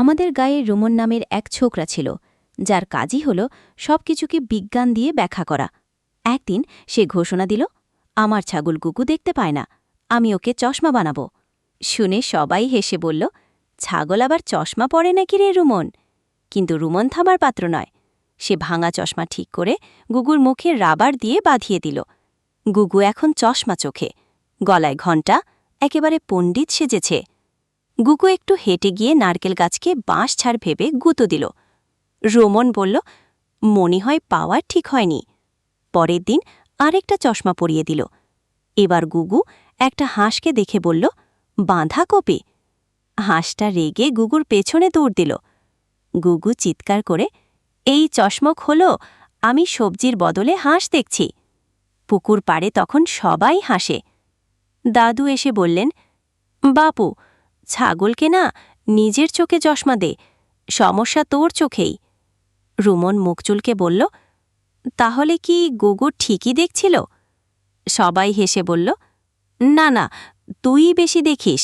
আমাদের গায়ে রুমন নামের এক ছোকরা ছিল, যার কাজই হল সবকিছুকে বিজ্ঞান দিয়ে ব্যাখ্যা করা। একদিন সে ঘোষণা দিল, আমার ছাগল গুগু দেখতে পায় না, আমি ওকে চশমা বানাবো। শুনে সবাই হেসে বলল, ছাগল আবার চশমা পরে নাকি রে রুমন? কিন্তু রুমন থামার পাত্র নয়। সে ভাঙা চশমা ঠিক করে গুগুর মুখে রাবার দিয়ে বাঁধিয়ে দিল। গুগু এখন চশমা চোখে, গলায় ঘণ্টা, একেবারে পণ্ডিত সেজেছে। গুগু একটু হেঁটে গিয়ে নারকেল গাছকে বাঁশ ছাড় ভেবে গুঁতো দিল। রোমন বলল, মনে হয় পাওয়ার ঠিক হয়নি। পরের দিন আরেকটা চশমা পরিয়ে দিল। এবার গুগু একটা হাঁসকে দেখে বলল, বাঁধাকপি। হাঁসটা রেগে গুগুর পেছনে দৌড় দিল। গুগু চিৎকার করে, এই চশমক হলো, আমি সবজির বদলে হাঁস দেখছি। পুকুর পাড়ে তখন সবাই হাসে। দাদু এসে বললেন, বাপু, ছাগলকে না নিজের চোখে চশমা দে, সমস্যা তোর চোখেই। রুমন মুখ চুলকে বলল, তাহলে কি গুগু ঠিকই দেখছিল? সবাই হেসে বলল, না না, তুই বেশি দেখিস।